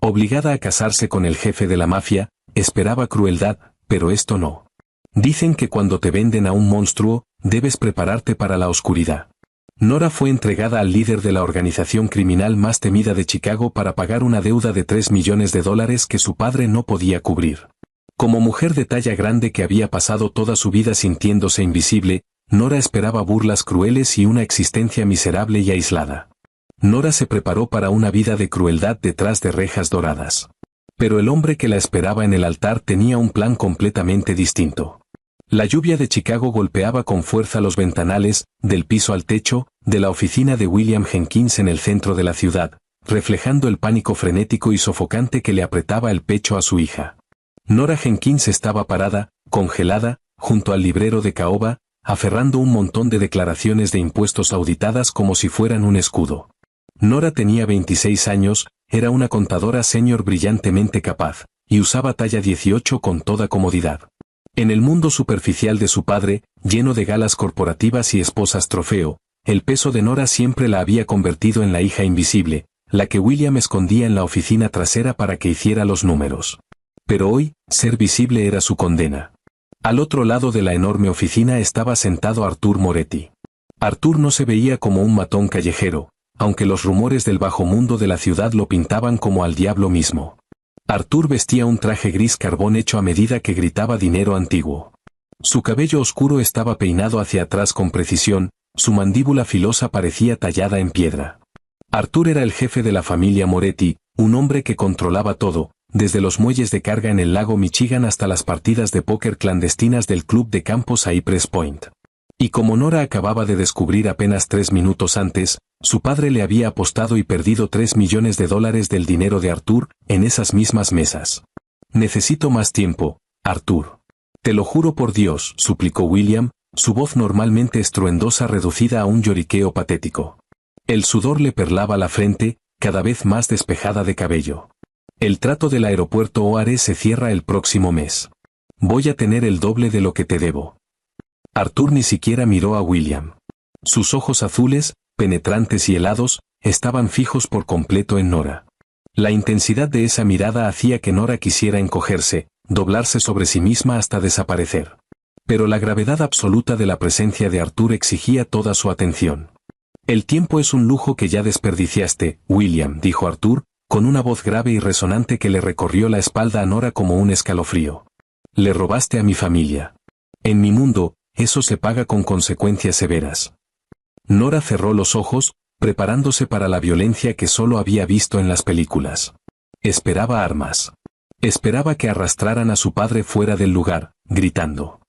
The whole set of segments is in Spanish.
Obligada a casarse con el jefe de la mafia, esperaba crueldad, pero esto no. Dicen que cuando te venden a un monstruo, debes prepararte para la oscuridad. Nora fue entregada al líder de la organización criminal más temida de Chicago para pagar una deuda de $3 millones que su padre no podía cubrir. Como mujer de talla grande que había pasado toda su vida sintiéndose invisible, Nora esperaba burlas crueles y una existencia miserable y aislada. Nora se preparó para una vida de crueldad detrás de rejas doradas. Pero el hombre que la esperaba en el altar tenía un plan completamente distinto. La lluvia de Chicago golpeaba con fuerza los ventanales, del piso al techo, de la oficina de William Jenkins en el centro de la ciudad, reflejando el pánico frenético y sofocante que le apretaba el pecho a su hija. Nora Jenkins estaba parada, congelada, junto al librero de caoba, aferrando un montón de declaraciones de impuestos auditadas como si fueran un escudo. Nora tenía 26 años, era una contadora senior brillantemente capaz, y usaba talla 18 con toda comodidad. En el mundo superficial de su padre, lleno de galas corporativas y esposas trofeo, el peso de Nora siempre la había convertido en la hija invisible, la que William escondía en la oficina trasera para que hiciera los números. Pero hoy, ser visible era su condena. Al otro lado de la enorme oficina estaba sentado Arthur Moretti. Arthur no se veía como un matón callejero, aunque los rumores del bajo mundo de la ciudad lo pintaban como al diablo mismo. Arthur vestía un traje gris carbón hecho a medida que gritaba dinero antiguo. Su cabello oscuro estaba peinado hacia atrás con precisión, su mandíbula filosa parecía tallada en piedra. Arthur era el jefe de la familia Moretti, un hombre que controlaba todo, desde los muelles de carga en el lago Michigan hasta las partidas de póker clandestinas del club de campo Cypress Point. Y como Nora acababa de descubrir apenas 3 minutos antes, su padre le había apostado y perdido $3 millones del dinero de Arthur, en esas mismas mesas. Necesito más tiempo, Arthur. Te lo juro por Dios, suplicó William, su voz normalmente estruendosa reducida a un lloriqueo patético. El sudor le perlaba la frente, cada vez más despejada de cabello. El trato del aeropuerto O'Hare se cierra el próximo mes. Voy a tener el doble de lo que te debo. Arthur ni siquiera miró a William. Sus ojos azules, penetrantes y helados, estaban fijos por completo en Nora. La intensidad de esa mirada hacía que Nora quisiera encogerse, doblarse sobre sí misma hasta desaparecer. Pero la gravedad absoluta de la presencia de Arthur exigía toda su atención. El tiempo es un lujo que ya desperdiciaste, William, dijo Arthur, con una voz grave y resonante que le recorrió la espalda a Nora como un escalofrío. Le robaste a mi familia. En mi mundo, eso se paga con consecuencias severas. Nora cerró los ojos, preparándose para la violencia que solo había visto en las películas. Esperaba armas. Esperaba que arrastraran a su padre fuera del lugar, gritando.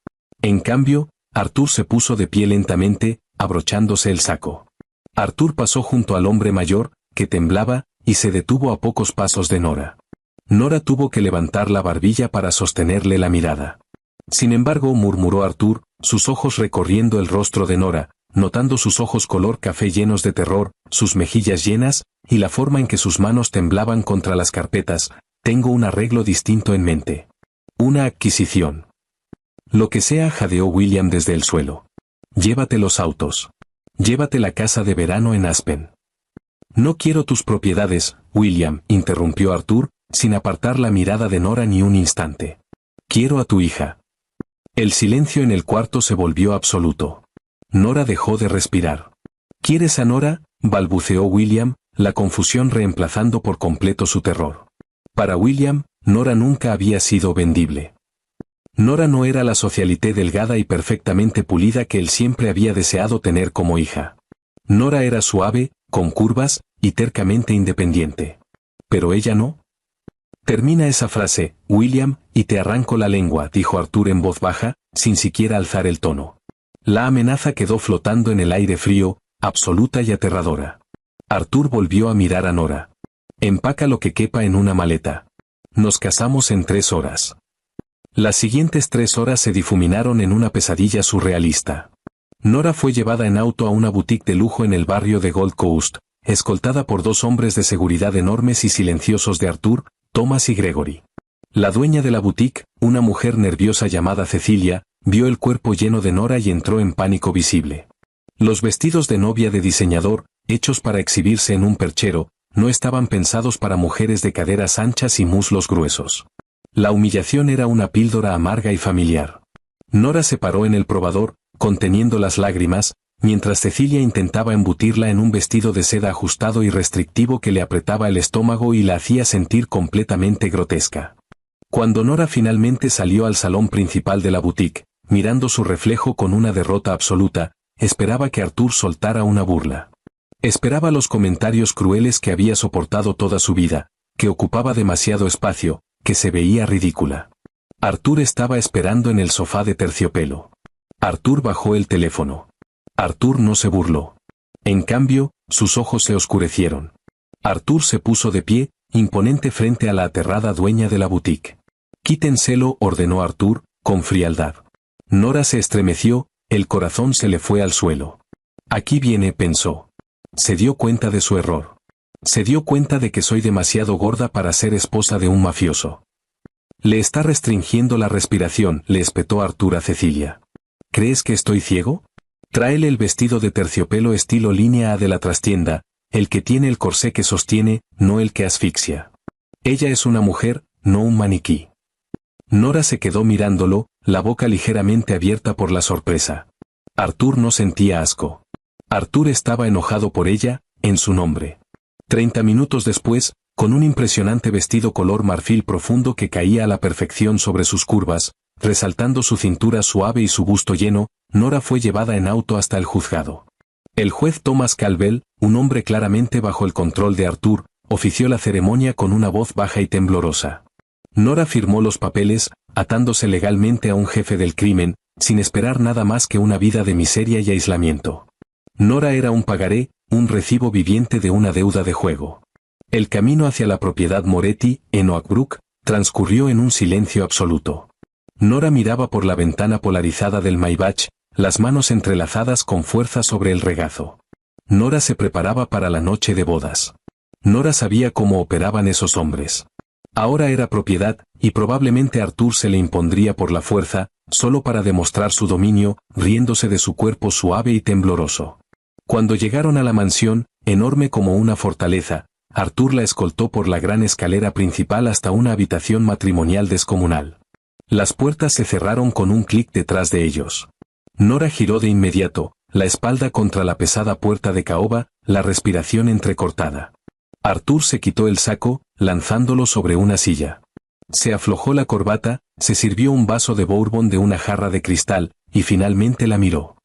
En cambio, Arthur se puso de pie lentamente, abrochándose el saco. Arthur pasó junto al hombre mayor, que temblaba, y se detuvo a pocos pasos de Nora. Nora tuvo que levantar la barbilla para sostenerle la mirada. Sin embargo, murmuró Arthur, sus ojos recorriendo el rostro de Nora, notando sus ojos color café llenos de terror, sus mejillas llenas, y la forma en que sus manos temblaban contra las carpetas. Tengo un arreglo distinto en mente. Una adquisición. Lo que sea, jadeó William desde el suelo. Llévate los autos. Llévate la casa de verano en Aspen. No quiero tus propiedades, William, interrumpió Arthur, sin apartar la mirada de Nora ni un instante. Quiero a tu hija. El silencio en el cuarto se volvió absoluto. Nora dejó de respirar. ¿Quieres a Nora?, balbuceó William, la confusión reemplazando por completo su terror. Para William, Nora nunca había sido vendible. Nora no era la socialité delgada y perfectamente pulida que él siempre había deseado tener como hija. Nora era suave, con curvas, y tercamente independiente. ¿Pero ella no? Termina esa frase, William, y te arranco la lengua, dijo Arthur en voz baja, sin siquiera alzar el tono. La amenaza quedó flotando en el aire frío, absoluta y aterradora. Arthur volvió a mirar a Nora. Empaca lo que quepa en una maleta. Nos casamos en 3 horas. Las siguientes 3 horas se difuminaron en una pesadilla surrealista. Nora fue llevada en auto a una boutique de lujo en el barrio de Gold Coast, escoltada por 2 hombres de seguridad enormes y silenciosos de Arthur, Thomas y Gregory. La dueña de la boutique, una mujer nerviosa llamada Cecilia, vio el cuerpo lleno de Nora y entró en pánico visible. Los vestidos de novia de diseñador, hechos para exhibirse en un perchero, no estaban pensados para mujeres de caderas anchas y muslos gruesos. La humillación era una píldora amarga y familiar. Nora se paró en el probador, conteniendo las lágrimas, mientras Cecilia intentaba embutirla en un vestido de seda ajustado y restrictivo que le apretaba el estómago y la hacía sentir completamente grotesca. Cuando Nora finalmente salió al salón principal de la boutique, mirando su reflejo con una derrota absoluta, esperaba que Arthur soltara una burla. Esperaba los comentarios crueles que había soportado toda su vida, que ocupaba demasiado espacio, que se veía ridícula. Arthur estaba esperando en el sofá de terciopelo. Arthur bajó el teléfono. Arthur no se burló. En cambio, sus ojos se oscurecieron. Arthur se puso de pie, imponente frente a la aterrada dueña de la boutique. «Quítenselo», ordenó Arthur, con frialdad. Nora se estremeció, el corazón se le fue al suelo. «Aquí viene», pensó. Se dio cuenta de su error. Se dio cuenta de que soy demasiado gorda para ser esposa de un mafioso. «Le está restringiendo la respiración», le espetó Arthur a Cecilia. «¿Crees que estoy ciego? Tráele el vestido de terciopelo estilo línea A de la trastienda, el que tiene el corsé que sostiene, no el que asfixia. Ella es una mujer, no un maniquí». Nora se quedó mirándolo, la boca ligeramente abierta por la sorpresa. Arthur no sentía asco. Arthur estaba enojado por ella, en su nombre. 30 minutos después, con un impresionante vestido color marfil profundo que caía a la perfección sobre sus curvas, resaltando su cintura suave y su busto lleno, Nora fue llevada en auto hasta el juzgado. El juez Thomas Calvel, un hombre claramente bajo el control de Arthur, ofició la ceremonia con una voz baja y temblorosa. Nora firmó los papeles, atándose legalmente a un jefe del crimen, sin esperar nada más que una vida de miseria y aislamiento. Nora era un pagaré, un recibo viviente de una deuda de juego. El camino hacia la propiedad Moretti, en Oak Brook, transcurrió en un silencio absoluto. Nora miraba por la ventana polarizada del Maybach, las manos entrelazadas con fuerza sobre el regazo. Nora se preparaba para la noche de bodas. Nora sabía cómo operaban esos hombres. Ahora era propiedad, y probablemente Arthur se le impondría por la fuerza, solo para demostrar su dominio, riéndose de su cuerpo suave y tembloroso. Cuando llegaron a la mansión, enorme como una fortaleza, Arthur la escoltó por la gran escalera principal hasta una habitación matrimonial descomunal. Las puertas se cerraron con un clic detrás de ellos. Nora giró de inmediato, la espalda contra la pesada puerta de caoba, la respiración entrecortada. Arthur se quitó el saco, lanzándolo sobre una silla. Se aflojó la corbata, se sirvió un vaso de bourbon de una jarra de cristal, y finalmente la miró.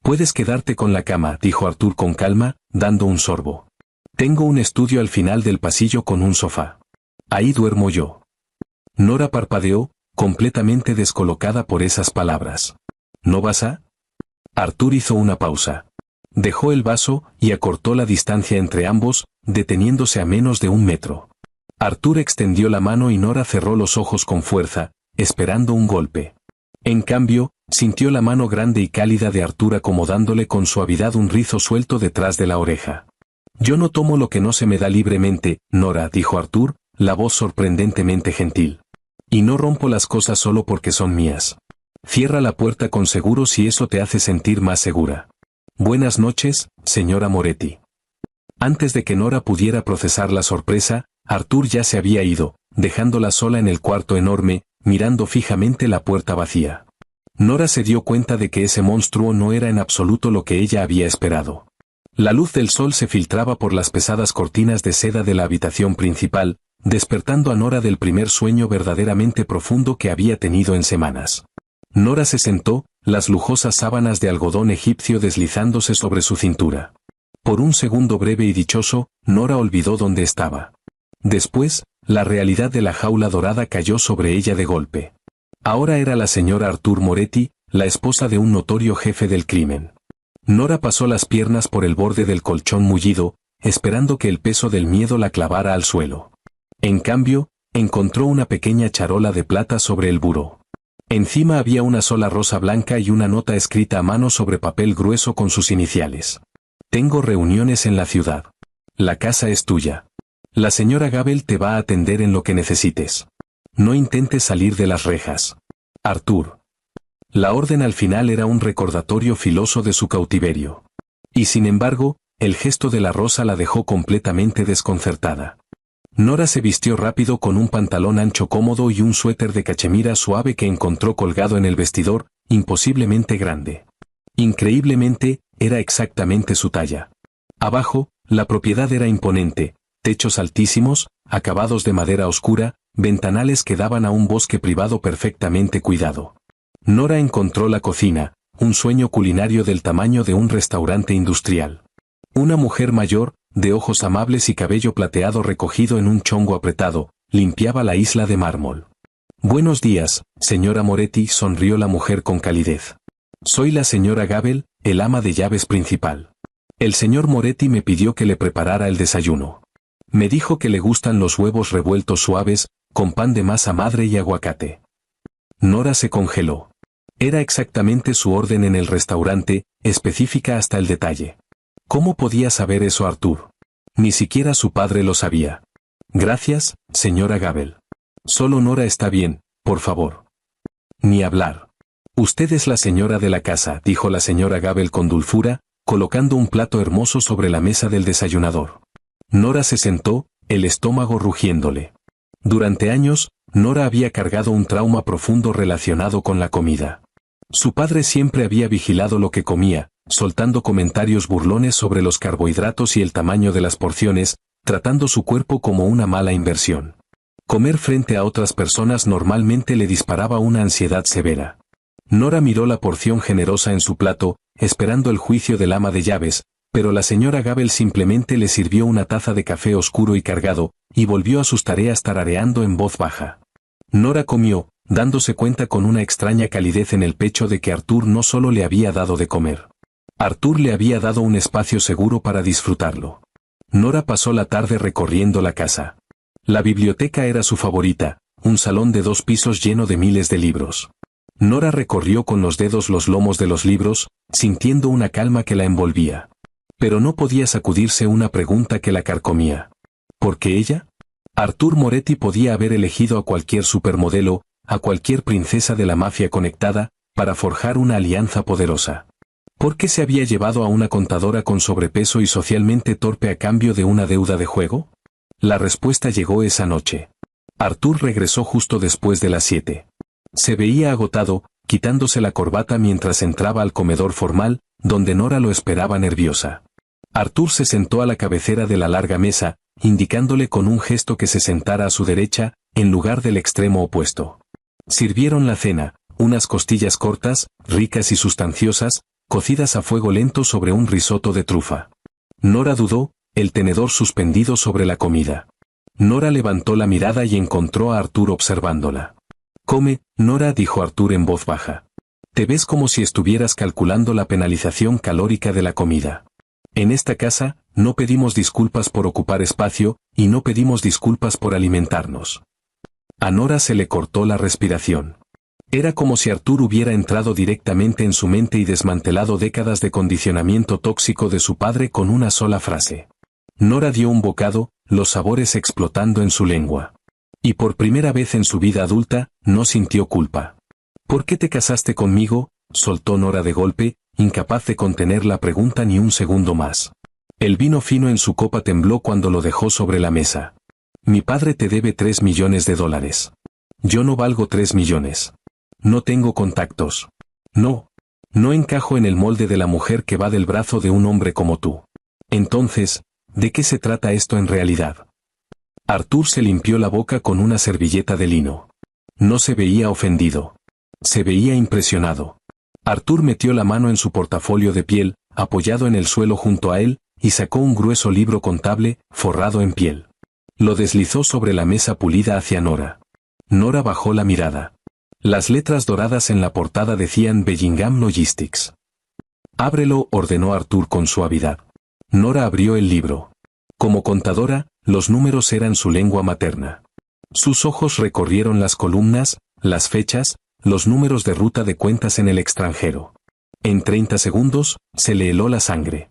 «Puedes quedarte con la cama», dijo Arthur con calma, dando un sorbo. «Tengo un estudio al final del pasillo con un sofá. Ahí duermo yo». Nora parpadeó, completamente descolocada por esas palabras. «¿No vas a?» Arthur hizo una pausa. Dejó el vaso y acortó la distancia entre ambos, deteniéndose a menos de 1 metro. Arthur extendió la mano y Nora cerró los ojos con fuerza, esperando un golpe. En cambio, sintió la mano grande y cálida de Arthur acomodándole con suavidad un rizo suelto detrás de la oreja. «Yo no tomo lo que no se me da libremente, Nora», dijo Arthur, la voz sorprendentemente gentil. «Y no rompo las cosas solo porque son mías. Cierra la puerta con seguro si eso te hace sentir más segura. Buenas noches, señora Moretti». Antes de que Nora pudiera procesar la sorpresa, Arthur ya se había ido, dejándola sola en el cuarto enorme, mirando fijamente la puerta vacía. Nora se dio cuenta de que ese monstruo no era en absoluto lo que ella había esperado. La luz del sol se filtraba por las pesadas cortinas de seda de la habitación principal, despertando a Nora del primer sueño verdaderamente profundo que había tenido en semanas. Nora se sentó, las lujosas sábanas de algodón egipcio deslizándose sobre su cintura. Por un segundo breve y dichoso, Nora olvidó dónde estaba. Después, la realidad de la jaula dorada cayó sobre ella de golpe. Ahora era la señora Arthur Moretti, la esposa de un notorio jefe del crimen. Nora pasó las piernas por el borde del colchón mullido, esperando que el peso del miedo la clavara al suelo. En cambio, encontró una pequeña charola de plata sobre el buró. Encima había una sola rosa blanca y una nota escrita a mano sobre papel grueso con sus iniciales. «Tengo reuniones en la ciudad. La casa es tuya. La señora Gabel te va a atender en lo que necesites. No intentes salir de las rejas. Arthur». La orden al final era un recordatorio filoso de su cautiverio. Y sin embargo, el gesto de la rosa la dejó completamente desconcertada. Nora se vistió rápido con un pantalón ancho cómodo y un suéter de cachemira suave que encontró colgado en el vestidor, imposiblemente grande. Increíblemente, era exactamente su talla. Abajo, la propiedad era imponente, techos altísimos, acabados de madera oscura, ventanales que daban a un bosque privado perfectamente cuidado. Nora encontró la cocina, un sueño culinario del tamaño de un restaurante industrial. Una mujer mayor, de ojos amables y cabello plateado recogido en un chongo apretado, limpiaba la isla de mármol. «Buenos días, señora Moretti», sonrió la mujer con calidez. «Soy la señora Gabel, el ama de llaves principal. El señor Moretti me pidió que le preparara el desayuno. Me dijo que le gustan los huevos revueltos suaves, con pan de masa madre y aguacate». Nora se congeló. Era exactamente su orden en el restaurante, específica hasta el detalle. ¿Cómo podía saber eso Arthur? Ni siquiera su padre lo sabía. «Gracias, señora Gabel. Solo Nora está bien, por favor». «Ni hablar. Usted es la señora de la casa», dijo la señora Gabel con dulzura, colocando un plato hermoso sobre la mesa del desayunador. Nora se sentó, el estómago rugiéndole. Durante años, Nora había cargado un trauma profundo relacionado con la comida. Su padre siempre había vigilado lo que comía, soltando comentarios burlones sobre los carbohidratos y el tamaño de las porciones, tratando su cuerpo como una mala inversión. Comer frente a otras personas normalmente le disparaba una ansiedad severa. Nora miró la porción generosa en su plato, esperando el juicio del ama de llaves, pero la señora Gabel simplemente le sirvió una taza de café oscuro y cargado, y volvió a sus tareas tarareando en voz baja. Nora comió, dándose cuenta con una extraña calidez en el pecho de que Arthur no solo le había dado de comer. Arthur le había dado un espacio seguro para disfrutarlo. Nora pasó la tarde recorriendo la casa. La biblioteca era su favorita, un salón de 2 pisos lleno de miles de libros. Nora recorrió con los dedos los lomos de los libros, sintiendo una calma que la envolvía. Pero no podía sacudirse una pregunta que la carcomía. ¿Por qué ella? Arthur Moretti podía haber elegido a cualquier supermodelo, a cualquier princesa de la mafia conectada, para forjar una alianza poderosa. ¿Por qué se había llevado a una contadora con sobrepeso y socialmente torpe a cambio de una deuda de juego? La respuesta llegó esa noche. Arthur regresó justo después de las 7. Se veía agotado, quitándose la corbata mientras entraba al comedor formal, donde Nora lo esperaba nerviosa. Arthur se sentó a la cabecera de la larga mesa, indicándole con un gesto que se sentara a su derecha, en lugar del extremo opuesto. Sirvieron la cena, unas costillas cortas, ricas y sustanciosas, cocidas a fuego lento sobre un risotto de trufa. Nora dudó, el tenedor suspendido sobre la comida. Nora levantó la mirada y encontró a Arthur observándola. «Come, Nora», dijo Arthur en voz baja. «Te ves como si estuvieras calculando la penalización calórica de la comida. En esta casa, no pedimos disculpas por ocupar espacio, y no pedimos disculpas por alimentarnos». A Nora se le cortó la respiración. Era como si Arthur hubiera entrado directamente en su mente y desmantelado décadas de condicionamiento tóxico de su padre con una sola frase. Nora dio un bocado, los sabores explotando en su lengua. Y por primera vez en su vida adulta, no sintió culpa. «¿Por qué te casaste conmigo?», soltó Nora de golpe, incapaz de contener la pregunta ni un segundo más. El vino fino en su copa tembló cuando lo dejó sobre la mesa. «Mi padre te debe $3 millones. Yo no valgo 3 millones. No tengo contactos. No encajo en el molde de la mujer que va del brazo de un hombre como tú. Entonces, ¿de qué se trata esto en realidad?». Arthur se limpió la boca con una servilleta de lino. No se veía ofendido. Se veía impresionado. Arthur metió la mano en su portafolio de piel, apoyado en el suelo junto a él, y sacó un grueso libro contable, forrado en piel. Lo deslizó sobre la mesa pulida hacia Nora. Nora bajó la mirada. Las letras doradas en la portada decían Bellingham Logistics. «Ábrelo», ordenó Arthur con suavidad. Nora abrió el libro. Como contadora, los números eran su lengua materna. Sus ojos recorrieron las columnas, las fechas, los números de ruta de cuentas en el extranjero. En 30 segundos, se le heló la sangre.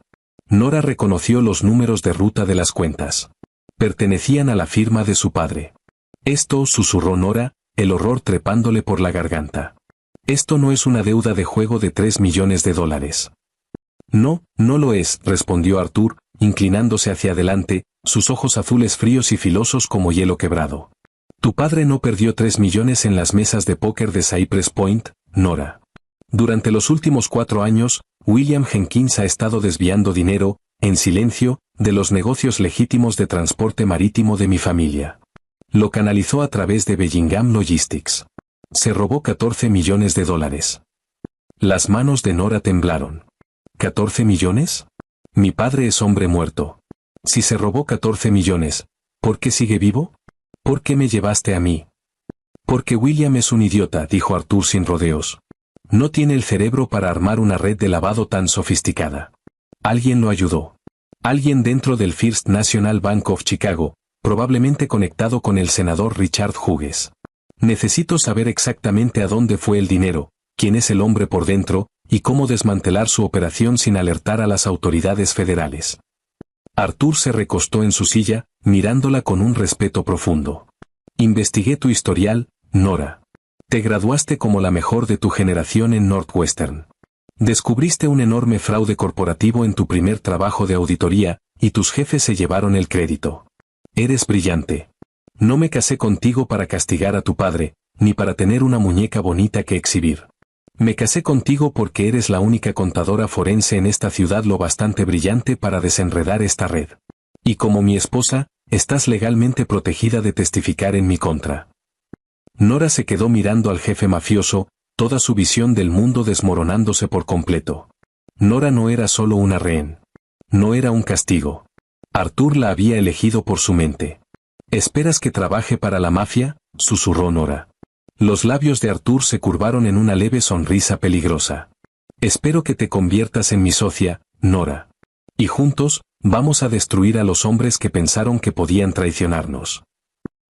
Nora reconoció los números de ruta de las cuentas. Pertenecían a la firma de su padre. «Esto», susurró Nora, el horror trepándole por la garganta. «Esto no es una deuda de juego de $3 millones». No, no lo es, respondió Arthur, inclinándose hacia adelante, sus ojos azules fríos y filosos como hielo quebrado. Tu padre no perdió 3 millones en las mesas de póker de Cypress Point, Nora. Durante los últimos 4 años, William Jenkins ha estado desviando dinero, en silencio, de los negocios legítimos de transporte marítimo de mi familia. Lo canalizó a través de Bellingham Logistics. Se robó 14 millones de dólares. Las manos de Nora temblaron. ¿14 millones? Mi padre es hombre muerto. Si se robó 14 millones, ¿por qué sigue vivo? ¿Por qué me llevaste a mí? Porque William es un idiota, dijo Arthur sin rodeos. No tiene el cerebro para armar una red de lavado tan sofisticada. Alguien lo ayudó. Alguien dentro del First National Bank of Chicago, probablemente conectado con el senador Richard Hughes. Necesito saber exactamente a dónde fue el dinero, quién es el hombre por dentro, y cómo desmantelar su operación sin alertar a las autoridades federales. Arthur se recostó en su silla, mirándola con un respeto profundo. Investigué tu historial, Nora. Te graduaste como la mejor de tu generación en Northwestern. Descubriste un enorme fraude corporativo en tu primer trabajo de auditoría, y tus jefes se llevaron el crédito. Eres brillante. No me casé contigo para castigar a tu padre, ni para tener una muñeca bonita que exhibir. Me casé contigo porque eres la única contadora forense en esta ciudad lo bastante brillante para desenredar esta red. Y como mi esposa, estás legalmente protegida de testificar en mi contra. Nora se quedó mirando al jefe mafioso, toda su visión del mundo desmoronándose por completo. Nora no era solo una rehén. No era un castigo. Arthur la había elegido por su mente. ¿Esperas que trabaje para la mafia?, susurró Nora. Los labios de Arthur se curvaron en una leve sonrisa peligrosa. Espero que te conviertas en mi socia, Nora. Y juntos, vamos a destruir a los hombres que pensaron que podían traicionarnos.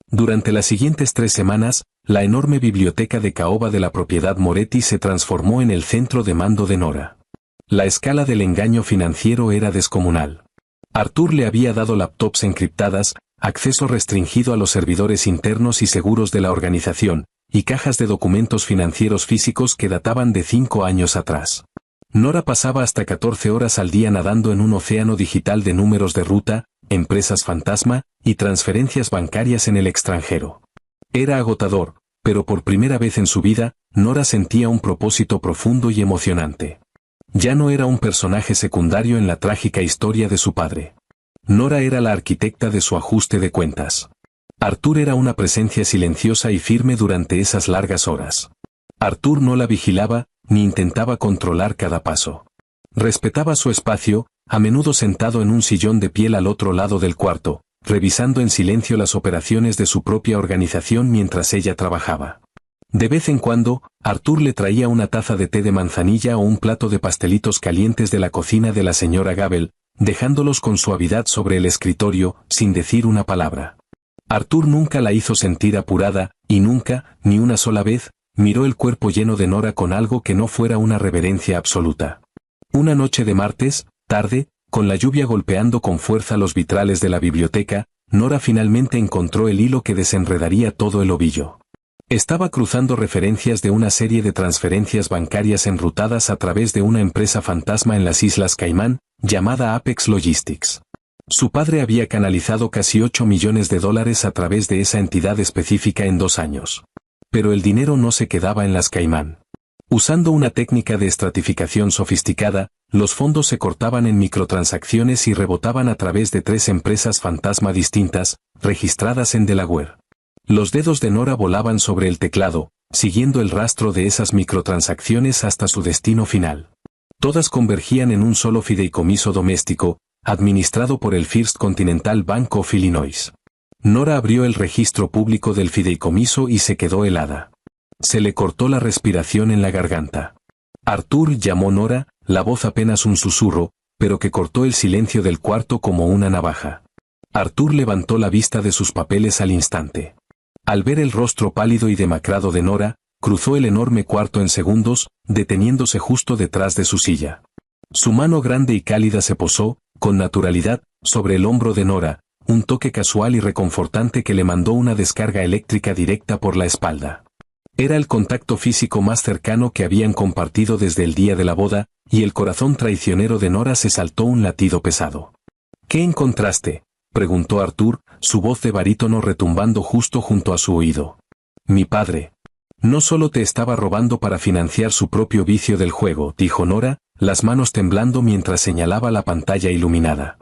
Durante las siguientes 3 semanas, la enorme biblioteca de caoba de la propiedad Moretti se transformó en el centro de mando de Nora. La escala del engaño financiero era descomunal. Arthur le había dado laptops encriptadas, acceso restringido a los servidores internos y seguros de la organización, y cajas de documentos financieros físicos que databan de 5 años atrás. Nora pasaba hasta 14 horas al día nadando en un océano digital de números de ruta, empresas fantasma, y transferencias bancarias en el extranjero. Era agotador, pero por primera vez en su vida, Nora sentía un propósito profundo y emocionante. Ya no era un personaje secundario en la trágica historia de su padre. Nora era la arquitecta de su ajuste de cuentas. Arthur era una presencia silenciosa y firme durante esas largas horas. Arthur no la vigilaba, ni intentaba controlar cada paso. Respetaba su espacio, a menudo sentado en un sillón de piel al otro lado del cuarto, revisando en silencio las operaciones de su propia organización mientras ella trabajaba. De vez en cuando, Arthur le traía una taza de té de manzanilla o un plato de pastelitos calientes de la cocina de la señora Gabel, dejándolos con suavidad sobre el escritorio, sin decir una palabra. Arthur nunca la hizo sentir apurada, y nunca, ni una sola vez, miró el cuerpo lleno de Nora con algo que no fuera una reverencia absoluta. Una noche de martes, tarde, con la lluvia golpeando con fuerza los vitrales de la biblioteca, Nora finalmente encontró el hilo que desenredaría todo el ovillo. Estaba cruzando referencias de una serie de transferencias bancarias enrutadas a través de una empresa fantasma en las Islas Caimán, llamada Apex Logistics. Su padre había canalizado casi 8 millones de dólares a través de esa entidad específica en 2 años. Pero el dinero no se quedaba en las Caimán. Usando una técnica de estratificación sofisticada, los fondos se cortaban en microtransacciones y rebotaban a través de 3 empresas fantasma distintas, registradas en Delaware. Los dedos de Nora volaban sobre el teclado, siguiendo el rastro de esas microtransacciones hasta su destino final. Todas convergían en un solo fideicomiso doméstico, administrado por el First Continental Bank of Illinois. Nora abrió el registro público del fideicomiso y se quedó helada. Se le cortó la respiración en la garganta. Arthur llamó Nora, la voz apenas un susurro, pero que cortó el silencio del cuarto como una navaja. Arthur levantó la vista de sus papeles al instante. Al ver el rostro pálido y demacrado de Nora, cruzó el enorme cuarto en segundos, deteniéndose justo detrás de su silla. Su mano grande y cálida se posó, con naturalidad, sobre el hombro de Nora, un toque casual y reconfortante que le mandó una descarga eléctrica directa por la espalda. Era el contacto físico más cercano que habían compartido desde el día de la boda, y el corazón traicionero de Nora se saltó un latido pesado. ¿Qué encontraste?, preguntó Arthur, su voz de barítono retumbando justo junto a su oído. Mi padre. No solo te estaba robando para financiar su propio vicio del juego, dijo Nora, las manos temblando mientras señalaba la pantalla iluminada.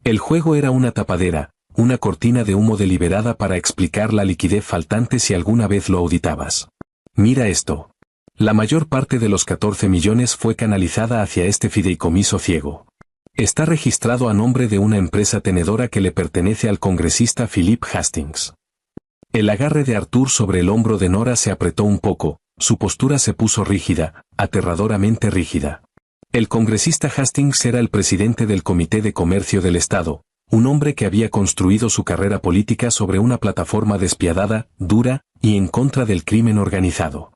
El juego era una tapadera, una cortina de humo deliberada para explicar la liquidez faltante si alguna vez lo auditabas. Mira esto. La mayor parte de los 14 millones fue canalizada hacia este fideicomiso ciego. Está registrado a nombre de una empresa tenedora que le pertenece al congresista Philip Hastings. El agarre de Arthur sobre el hombro de Nora se apretó un poco, su postura se puso rígida, aterradoramente rígida. El congresista Hastings era el presidente del Comité de Comercio del Estado, un hombre que había construido su carrera política sobre una plataforma despiadada, dura, y en contra del crimen organizado.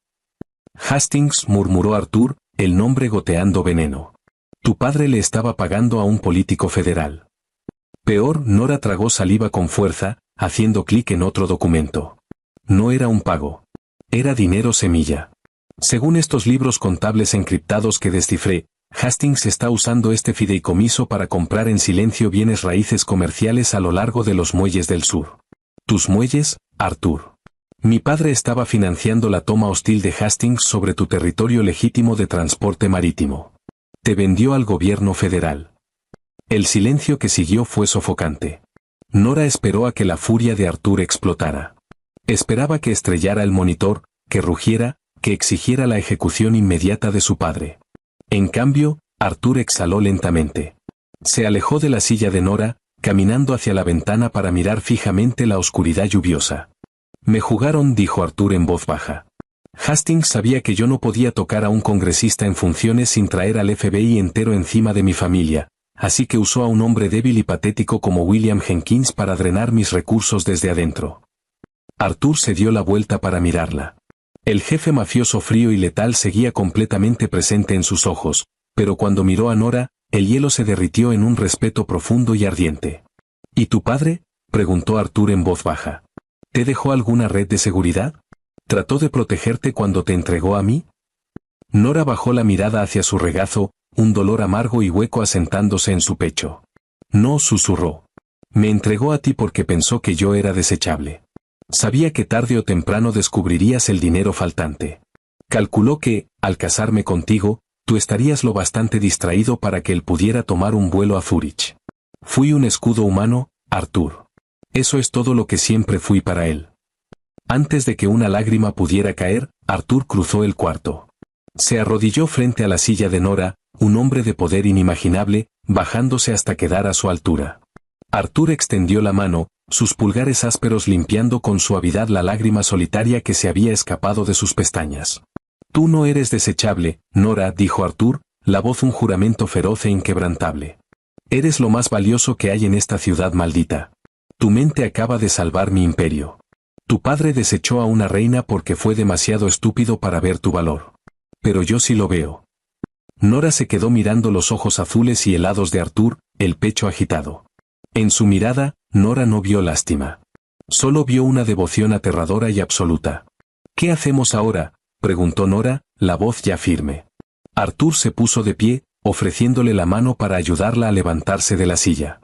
Hastings, murmuró Arthur, el nombre goteando veneno. Tu padre le estaba pagando a un político federal. Peor, Nora tragó saliva con fuerza, haciendo clic en otro documento. No era un pago. Era dinero semilla. Según estos libros contables encriptados que descifré, Hastings está usando este fideicomiso para comprar en silencio bienes raíces comerciales a lo largo de los muelles del sur. ¿Tus muelles, Arthur? Mi padre estaba financiando la toma hostil de Hastings sobre tu territorio legítimo de transporte marítimo. Te vendió al gobierno federal. El silencio que siguió fue sofocante. Nora esperó a que la furia de Arthur explotara. Esperaba que estrellara el monitor, que rugiera, que exigiera la ejecución inmediata de su padre. En cambio, Arthur exhaló lentamente. Se alejó de la silla de Nora, caminando hacia la ventana para mirar fijamente la oscuridad lluviosa. Me jugaron, dijo Arthur en voz baja. Hastings sabía que yo no podía tocar a un congresista en funciones sin traer al FBI entero encima de mi familia, así que usó a un hombre débil y patético como William Jenkins para drenar mis recursos desde adentro. Arthur se dio la vuelta para mirarla. El jefe mafioso frío y letal seguía completamente presente en sus ojos, pero cuando miró a Nora, el hielo se derritió en un respeto profundo y ardiente. ¿Y tu padre?, preguntó Arthur en voz baja. ¿Te dejó alguna red de seguridad? ¿Trató de protegerte cuando te entregó a mí? Nora bajó la mirada hacia su regazo, un dolor amargo y hueco asentándose en su pecho. No, susurró. Me entregó a ti porque pensó que yo era desechable. Sabía que tarde o temprano descubrirías el dinero faltante. Calculó que, al casarme contigo, tú estarías lo bastante distraído para que él pudiera tomar un vuelo a Zúrich. Fui un escudo humano, Arthur. Eso es todo lo que siempre fui para él. Antes de que una lágrima pudiera caer, Arthur cruzó el cuarto. Se arrodilló frente a la silla de Nora, un hombre de poder inimaginable, bajándose hasta quedar a su altura. Arthur extendió la mano, sus pulgares ásperos limpiando con suavidad la lágrima solitaria que se había escapado de sus pestañas. Tú no eres desechable, Nora, dijo Arthur, la voz un juramento feroz e inquebrantable. Eres lo más valioso que hay en esta ciudad maldita. Tu mente acaba de salvar mi imperio. Tu padre desechó a una reina porque fue demasiado estúpido para ver tu valor. Pero yo sí lo veo. Nora se quedó mirando los ojos azules y helados de Arthur, el pecho agitado. En su mirada, Nora no vio lástima. Solo vio una devoción aterradora y absoluta. ¿Qué hacemos ahora?, preguntó Nora, la voz ya firme. Arthur se puso de pie, ofreciéndole la mano para ayudarla a levantarse de la silla.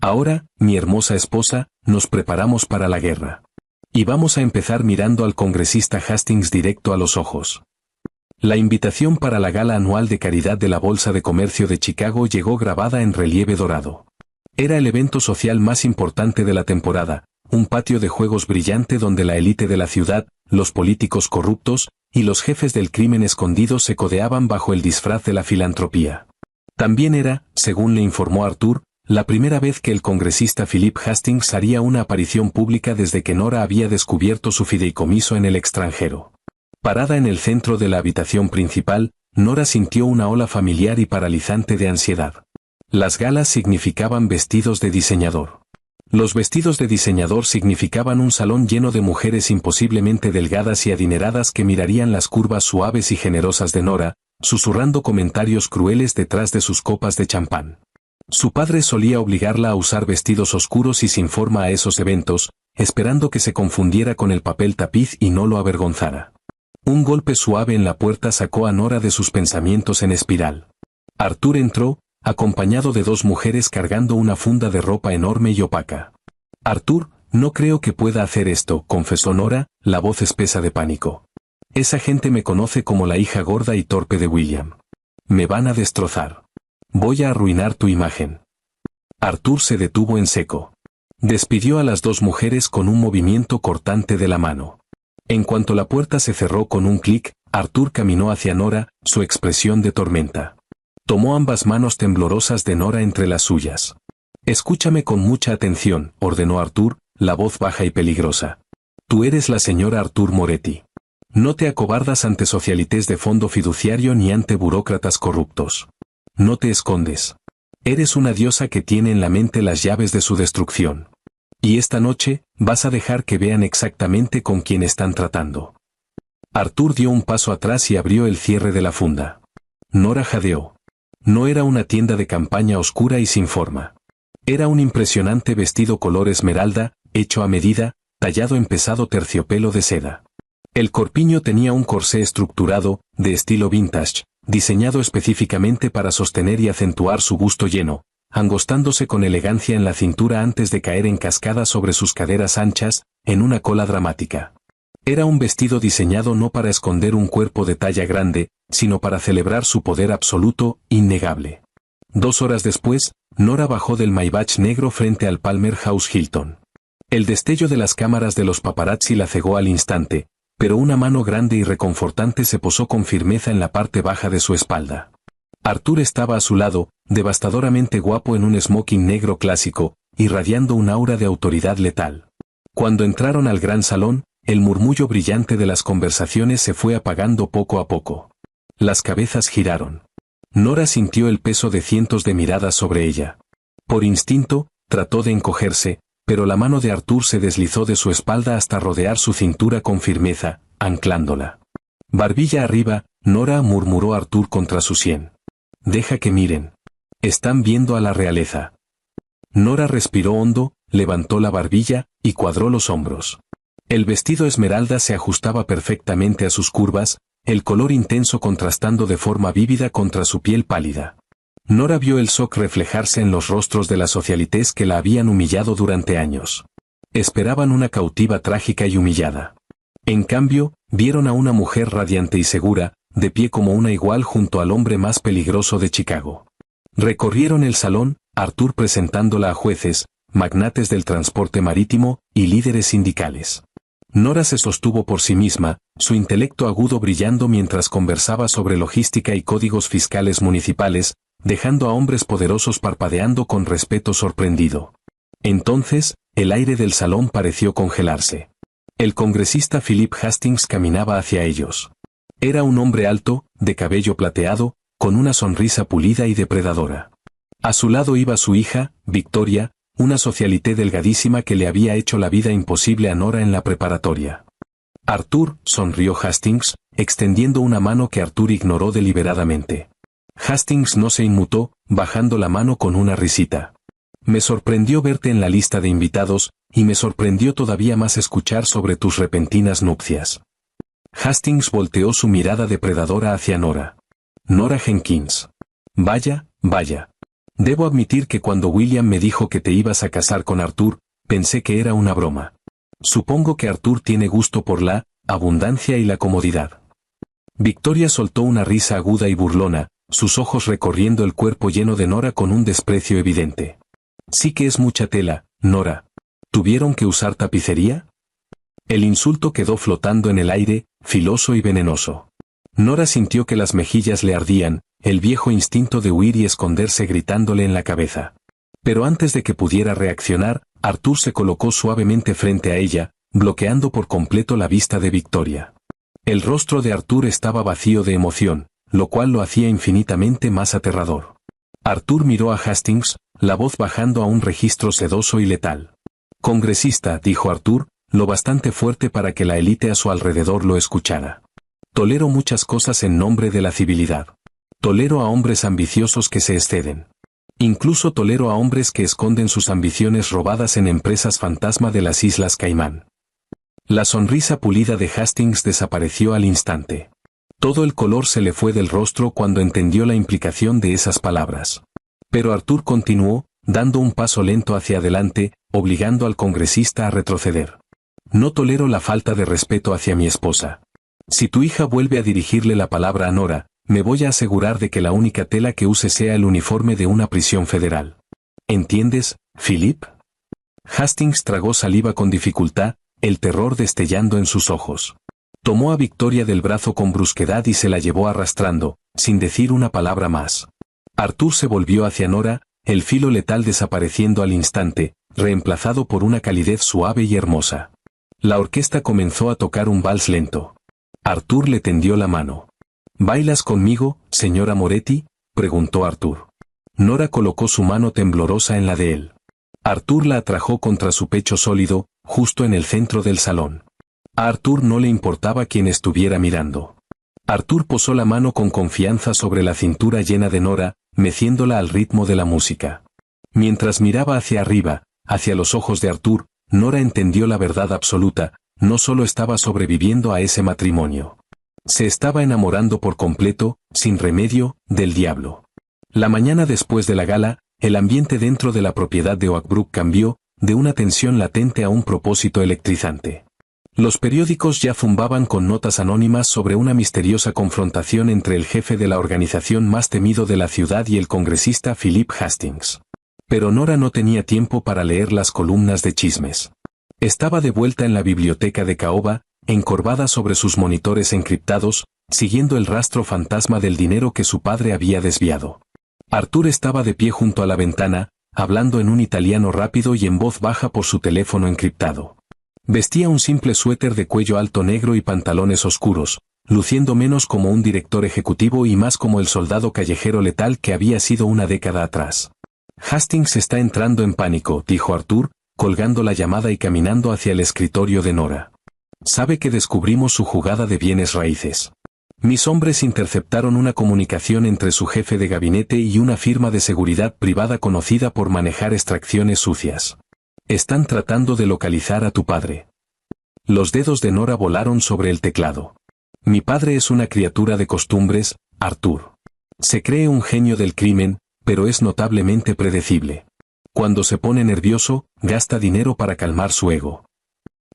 Ahora, mi hermosa esposa, nos preparamos para la guerra. Y vamos a empezar mirando al congresista Hastings directo a los ojos. La invitación para la gala anual de caridad de la Bolsa de Comercio de Chicago llegó grabada en relieve dorado. Era el evento social más importante de la temporada, un patio de juegos brillante donde la élite de la ciudad, los políticos corruptos, y los jefes del crimen escondido se codeaban bajo el disfraz de la filantropía. También era, según le informó Arthur, la primera vez que el congresista Philip Hastings haría una aparición pública desde que Nora había descubierto su fideicomiso en el extranjero. Parada en el centro de la habitación principal, Nora sintió una ola familiar y paralizante de ansiedad. Las galas significaban vestidos de diseñador. Los vestidos de diseñador significaban un salón lleno de mujeres imposiblemente delgadas y adineradas que mirarían las curvas suaves y generosas de Nora, susurrando comentarios crueles detrás de sus copas de champán. Su padre solía obligarla a usar vestidos oscuros y sin forma a esos eventos, esperando que se confundiera con el papel tapiz y no lo avergonzara. Un golpe suave en la puerta sacó a Nora de sus pensamientos en espiral. Arthur entró, acompañado de dos mujeres cargando una funda de ropa enorme y opaca. Arthur, no creo que pueda hacer esto, confesó Nora, la voz espesa de pánico. Esa gente me conoce como la hija gorda y torpe de William. Me van a destrozar. Voy a arruinar tu imagen. Arthur se detuvo en seco. Despidió a las dos mujeres con un movimiento cortante de la mano. En cuanto la puerta se cerró con un clic, Arthur caminó hacia Nora, su expresión de tormenta. Tomó ambas manos temblorosas de Nora entre las suyas. Escúchame con mucha atención, ordenó Arthur, la voz baja y peligrosa. Tú eres la señora Arthur Moretti. No te acobardas ante socialites de fondo fiduciario ni ante burócratas corruptos. No te escondes. Eres una diosa que tiene en la mente las llaves de su destrucción. Y esta noche, vas a dejar que vean exactamente con quién están tratando. Arthur dio un paso atrás y abrió el cierre de la funda. Nora jadeó. No era una tienda de campaña oscura y sin forma. Era un impresionante vestido color esmeralda, hecho a medida, tallado en pesado terciopelo de seda. El corpiño tenía un corsé estructurado, de estilo vintage, diseñado específicamente para sostener y acentuar su busto lleno, angostándose con elegancia en la cintura antes de caer en cascada sobre sus caderas anchas, en una cola dramática. Era un vestido diseñado no para esconder un cuerpo de talla grande, sino para celebrar su poder absoluto, innegable. 2 horas después, Nora bajó del Maybach negro frente al Palmer House Hilton. El destello de las cámaras de los paparazzi la cegó al instante, pero una mano grande y reconfortante se posó con firmeza en la parte baja de su espalda. Arthur estaba a su lado, devastadoramente guapo en un smoking negro clásico, irradiando un aura de autoridad letal. Cuando entraron al gran salón, el murmullo brillante de las conversaciones se fue apagando poco a poco. Las cabezas giraron. Nora sintió el peso de cientos de miradas sobre ella. Por instinto, trató de encogerse, pero la mano de Arthur se deslizó de su espalda hasta rodear su cintura con firmeza, anclándola. Barbilla arriba, Nora, murmuró Arthur contra su sien. Deja que miren. Están viendo a la realeza. Nora respiró hondo, levantó la barbilla, y cuadró los hombros. El vestido esmeralda se ajustaba perfectamente a sus curvas, el color intenso contrastando de forma vívida contra su piel pálida. Nora vio el shock reflejarse en los rostros de las socialites que la habían humillado durante años. Esperaban una cautiva trágica y humillada. En cambio, vieron a una mujer radiante y segura, de pie como una igual junto al hombre más peligroso de Chicago. Recorrieron el salón, Arthur presentándola a jueces, magnates del transporte marítimo, y líderes sindicales. Nora se sostuvo por sí misma, su intelecto agudo brillando mientras conversaba sobre logística y códigos fiscales municipales, dejando a hombres poderosos parpadeando con respeto sorprendido. Entonces, el aire del salón pareció congelarse. El congresista Philip Hastings caminaba hacia ellos. Era un hombre alto, de cabello plateado, con una sonrisa pulida y depredadora. A su lado iba su hija, Victoria, una socialité delgadísima que le había hecho la vida imposible a Nora en la preparatoria. Arthur, sonrió Hastings, extendiendo una mano que Arthur ignoró deliberadamente. Hastings no se inmutó, bajando la mano con una risita. Me sorprendió verte en la lista de invitados, y me sorprendió todavía más escuchar sobre tus repentinas nupcias. Hastings volteó su mirada depredadora hacia Nora. Nora Jenkins. Vaya, vaya. Debo admitir que cuando William me dijo que te ibas a casar con Arthur, pensé que era una broma. Supongo que Arthur tiene gusto por la abundancia y la comodidad. Victoria soltó una risa aguda y burlona, sus ojos recorriendo el cuerpo lleno de Nora con un desprecio evidente. Sí que es mucha tela, Nora. ¿Tuvieron que usar tapicería? El insulto quedó flotando en el aire, filoso y venenoso. Nora sintió que las mejillas le ardían, el viejo instinto de huir y esconderse gritándole en la cabeza. Pero antes de que pudiera reaccionar, Arthur se colocó suavemente frente a ella, bloqueando por completo la vista de Victoria. El rostro de Arthur estaba vacío de emoción, lo cual lo hacía infinitamente más aterrador. Arthur miró a Hastings, la voz bajando a un registro sedoso y letal. Congresista, dijo Arthur, lo bastante fuerte para que la élite a su alrededor lo escuchara. Tolero muchas cosas en nombre de la civilidad. Tolero a hombres ambiciosos que se exceden. Incluso tolero a hombres que esconden sus ambiciones robadas en empresas fantasma de las Islas Caimán. La sonrisa pulida de Hastings desapareció al instante. Todo el color se le fue del rostro cuando entendió la implicación de esas palabras. Pero Arthur continuó, dando un paso lento hacia adelante, obligando al congresista a retroceder. No tolero la falta de respeto hacia mi esposa. Si tu hija vuelve a dirigirle la palabra a Nora, me voy a asegurar de que la única tela que use sea el uniforme de una prisión federal. ¿Entiendes, Philip? Hastings tragó saliva con dificultad, el terror destellando en sus ojos. Tomó a Victoria del brazo con brusquedad y se la llevó arrastrando, sin decir una palabra más. Arthur se volvió hacia Nora, el filo letal desapareciendo al instante, reemplazado por una calidez suave y hermosa. La orquesta comenzó a tocar un vals lento. Arthur le tendió la mano. ¿Bailas conmigo, señora Moretti?, preguntó Arthur. Nora colocó su mano temblorosa en la de él. Arthur la atrajo contra su pecho sólido, justo en el centro del salón. A Arthur no le importaba quién estuviera mirando. Arthur posó la mano con confianza sobre la cintura llena de Nora, meciéndola al ritmo de la música. Mientras miraba hacia arriba, hacia los ojos de Arthur, Nora entendió la verdad absoluta: no solo estaba sobreviviendo a ese matrimonio. Se estaba enamorando por completo, sin remedio, del diablo. La mañana después de la gala, el ambiente dentro de la propiedad de Oakbrook cambió, de una tensión latente a un propósito electrizante. Los periódicos ya zumbaban con notas anónimas sobre una misteriosa confrontación entre el jefe de la organización más temido de la ciudad y el congresista Philip Hastings. Pero Nora no tenía tiempo para leer las columnas de chismes. Estaba de vuelta en la biblioteca de caoba, encorvada sobre sus monitores encriptados, siguiendo el rastro fantasma del dinero que su padre había desviado. Arthur estaba de pie junto a la ventana, hablando en un italiano rápido y en voz baja por su teléfono encriptado. Vestía un simple suéter de cuello alto negro y pantalones oscuros, luciendo menos como un director ejecutivo y más como el soldado callejero letal que había sido una década atrás. Hastings está entrando en pánico, dijo Arthur, colgando la llamada y caminando hacia el escritorio de Nora. Sabe que descubrimos su jugada de bienes raíces. Mis hombres interceptaron una comunicación entre su jefe de gabinete y una firma de seguridad privada conocida por manejar extracciones sucias. Están tratando de localizar a tu padre. Los dedos de Nora volaron sobre el teclado. Mi padre es una criatura de costumbres, Arthur. Se cree un genio del crimen, pero es notablemente predecible. Cuando se pone nervioso, gasta dinero para calmar su ego.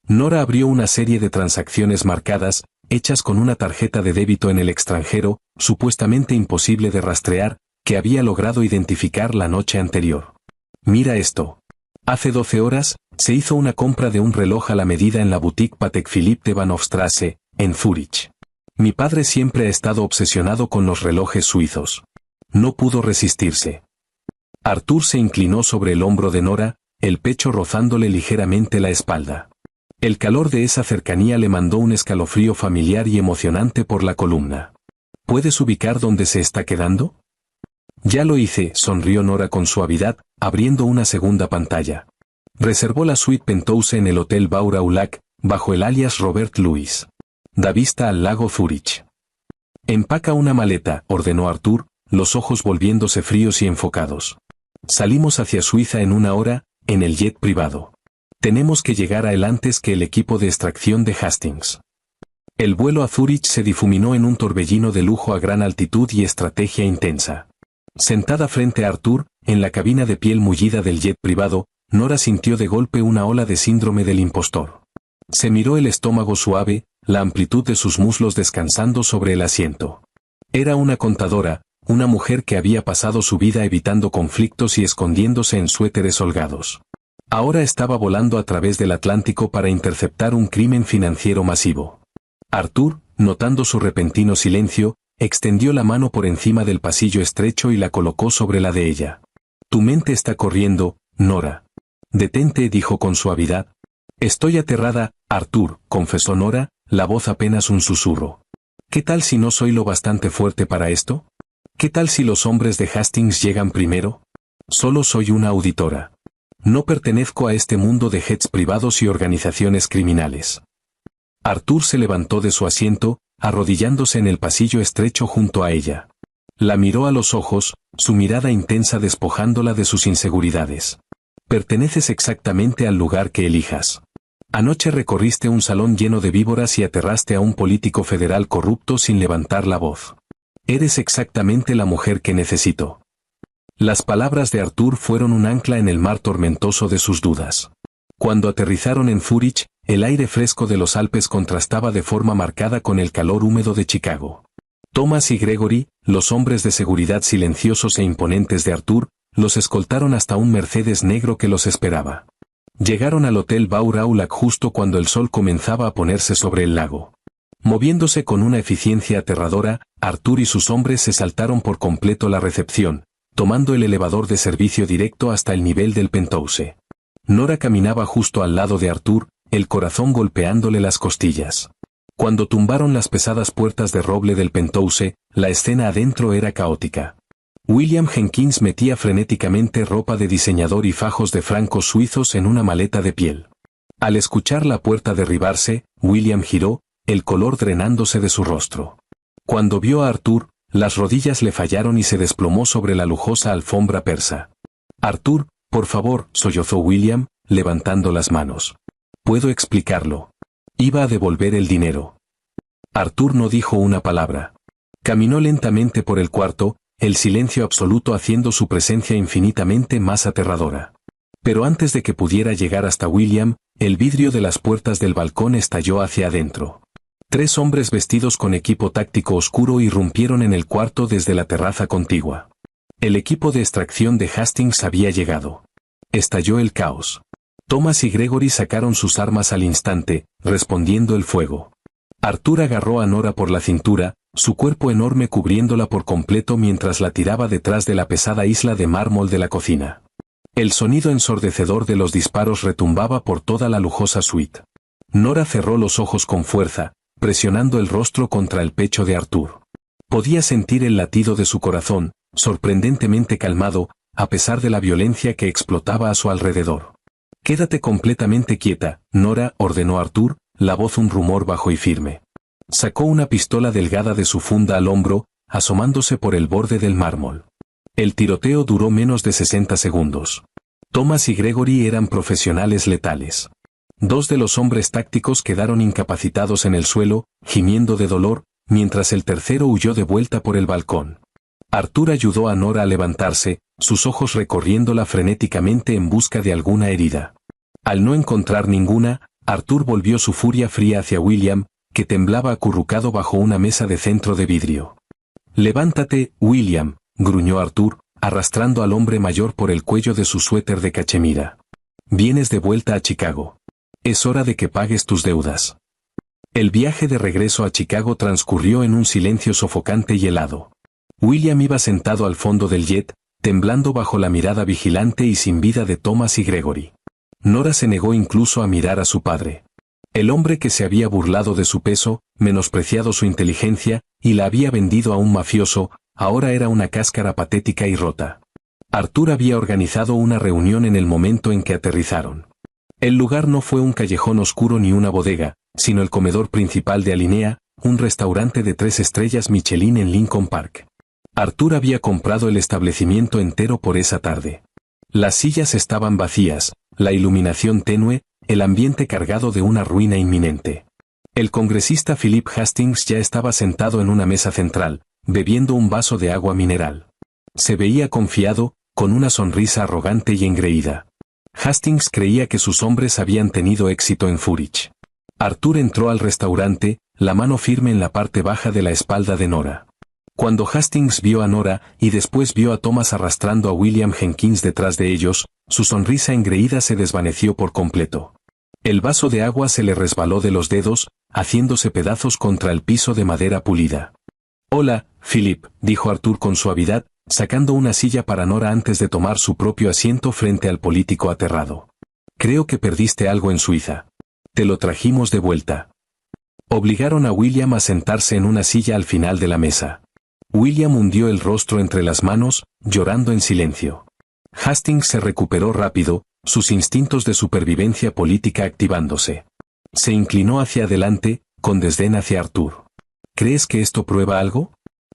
Nora abrió una serie de transacciones marcadas, hechas con una tarjeta de débito en el extranjero, supuestamente imposible de rastrear, que había logrado identificar la noche anterior. Mira esto. Hace 12 horas, se hizo una compra de un reloj a la medida en la boutique Patek Philippe de Van Hofstrasse, en Zúrich. Mi padre siempre ha estado obsesionado con los relojes suizos. No pudo resistirse. Arthur se inclinó sobre el hombro de Nora, el pecho rozándole ligeramente la espalda. El calor de esa cercanía le mandó un escalofrío familiar y emocionante por la columna. ¿Puedes ubicar dónde se está quedando? Ya lo hice, sonrió Nora con suavidad, abriendo una segunda pantalla. Reservó la suite Penthouse en el Hotel Baur-Aulac, bajo el alias Robert Louis. Da vista al lago Zúrich. Empaca una maleta, ordenó Arthur, los ojos volviéndose fríos y enfocados. Salimos hacia Suiza en 1 hora, en el jet privado. Tenemos que llegar a él antes que el equipo de extracción de Hastings. El vuelo a Zúrich se difuminó en un torbellino de lujo a gran altitud y estrategia intensa. Sentada frente a Arthur, en la cabina de piel mullida del jet privado, Nora sintió de golpe una ola de síndrome del impostor. Se miró el estómago suave, la amplitud de sus muslos descansando sobre el asiento. Era una contadora, una mujer que había pasado su vida evitando conflictos y escondiéndose en suéteres holgados. Ahora estaba volando a través del Atlántico para interceptar un crimen financiero masivo. Arthur, notando su repentino silencio, extendió la mano por encima del pasillo estrecho y la colocó sobre la de ella. Tu mente está corriendo, Nora. Detente, dijo con suavidad. Estoy aterrada, Arthur, confesó Nora, la voz apenas un susurro. ¿Qué tal si no soy lo bastante fuerte para esto? ¿Qué tal si los hombres de Hastings llegan primero? Solo soy una auditora. No pertenezco a este mundo de jets privados y organizaciones criminales. Arthur se levantó de su asiento, arrodillándose en el pasillo estrecho junto a ella. La miró a los ojos, su mirada intensa despojándola de sus inseguridades. Perteneces exactamente al lugar que elijas. Anoche recorriste un salón lleno de víboras y aterraste a un político federal corrupto sin levantar la voz. Eres exactamente la mujer que necesito. Las palabras de Arthur fueron un ancla en el mar tormentoso de sus dudas. Cuando aterrizaron en Zúrich, el aire fresco de los Alpes contrastaba de forma marcada con el calor húmedo de Chicago. Thomas y Gregory, los hombres de seguridad silenciosos e imponentes de Arthur, los escoltaron hasta un Mercedes negro que los esperaba. Llegaron al Hotel Baur Aulac justo cuando el sol comenzaba a ponerse sobre el lago. Moviéndose con una eficiencia aterradora, Arthur y sus hombres se saltaron por completo la recepción, tomando el elevador de servicio directo hasta el nivel del penthouse. Nora caminaba justo al lado de Arthur, el corazón golpeándole las costillas. Cuando tumbaron las pesadas puertas de roble del penthouse, la escena adentro era caótica. William Jenkins metía frenéticamente ropa de diseñador y fajos de francos suizos en una maleta de piel. Al escuchar la puerta derribarse, William giró, el color drenándose de su rostro. Cuando vio a Arthur, las rodillas le fallaron y se desplomó sobre la lujosa alfombra persa. «Arthur, por favor», sollozó William, levantando las manos. «Puedo explicarlo. Iba a devolver el dinero». Arthur no dijo una palabra. Caminó lentamente por el cuarto, el silencio absoluto haciendo su presencia infinitamente más aterradora. Pero antes de que pudiera llegar hasta William, el vidrio de las puertas del balcón estalló hacia adentro. 3 hombres vestidos con equipo táctico oscuro irrumpieron en el cuarto desde la terraza contigua. El equipo de extracción de Hastings había llegado. Estalló el caos. Thomas y Gregory sacaron sus armas al instante, respondiendo el fuego. Arthur agarró a Nora por la cintura, su cuerpo enorme cubriéndola por completo mientras la tiraba detrás de la pesada isla de mármol de la cocina. El sonido ensordecedor de los disparos retumbaba por toda la lujosa suite. Nora cerró los ojos con fuerza, presionando el rostro contra el pecho de Arthur. Podía sentir el latido de su corazón, sorprendentemente calmado, a pesar de la violencia que explotaba a su alrededor. «Quédate completamente quieta, Nora», ordenó Arthur, la voz un rumor bajo y firme. Sacó una pistola delgada de su funda al hombro, asomándose por el borde del mármol. El tiroteo duró menos de 60 segundos. Thomas y Gregory eran profesionales letales. 2 de los hombres tácticos quedaron incapacitados en el suelo, gimiendo de dolor, mientras el tercero huyó de vuelta por el balcón. Arthur ayudó a Nora a levantarse, sus ojos recorriéndola frenéticamente en busca de alguna herida. Al no encontrar ninguna, Arthur volvió su furia fría hacia William, que temblaba acurrucado bajo una mesa de centro de vidrio. «Levántate, William», gruñó Arthur, arrastrando al hombre mayor por el cuello de su suéter de cachemira. «Vienes de vuelta a Chicago. Es hora de que pagues tus deudas». El viaje de regreso a Chicago transcurrió en un silencio sofocante y helado. William iba sentado al fondo del jet, temblando bajo la mirada vigilante y sin vida de Thomas y Gregory. Nora se negó incluso a mirar a su padre. El hombre que se había burlado de su peso, menospreciado su inteligencia, y la había vendido a un mafioso, ahora era una cáscara patética y rota. Arthur había organizado una reunión en el momento en que aterrizaron. El lugar no fue un callejón oscuro ni una bodega, sino el comedor principal de Alinea, un restaurante de 3 estrellas Michelin en Lincoln Park. Arthur había comprado el establecimiento entero por esa tarde. Las sillas estaban vacías, la iluminación tenue, el ambiente cargado de una ruina inminente. El congresista Philip Hastings ya estaba sentado en una mesa central, bebiendo un vaso de agua mineral. Se veía confiado, con una sonrisa arrogante y engreída. Hastings creía que sus hombres habían tenido éxito en Zúrich. Arthur entró al restaurante, la mano firme en la parte baja de la espalda de Nora. Cuando Hastings vio a Nora y después vio a Thomas arrastrando a William Jenkins detrás de ellos, su sonrisa engreída se desvaneció por completo. El vaso de agua se le resbaló de los dedos, haciéndose pedazos contra el piso de madera pulida. «Hola, Philip», dijo Arthur con suavidad, sacando una silla para Nora antes de tomar su propio asiento frente al político aterrado. «Creo que perdiste algo en Suiza. Te lo trajimos de vuelta». Obligaron a William a sentarse en una silla al final de la mesa. William hundió el rostro entre las manos, llorando en silencio. Hastings se recuperó rápido, sus instintos de supervivencia política activándose. Se inclinó hacia adelante, con desdén hacia Arthur. «¿Crees que esto prueba algo?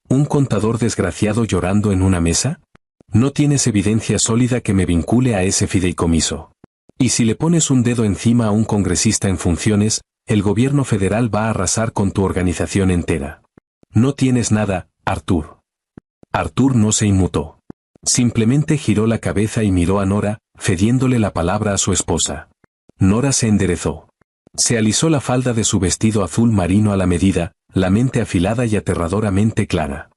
¿Un contador desgraciado llorando en una mesa? No tienes evidencia sólida que me vincule a ese fideicomiso. Y si le pones un dedo encima a un congresista en funciones, el gobierno federal va a arrasar con tu organización entera. No tienes nada, Arthur. Arthur no se inmutó. Simplemente giró la cabeza y miró a Nora, cediéndole la palabra a su esposa. Nora se enderezó. Se alisó la falda de su vestido azul marino a la medida, la mente afilada y aterradoramente clara.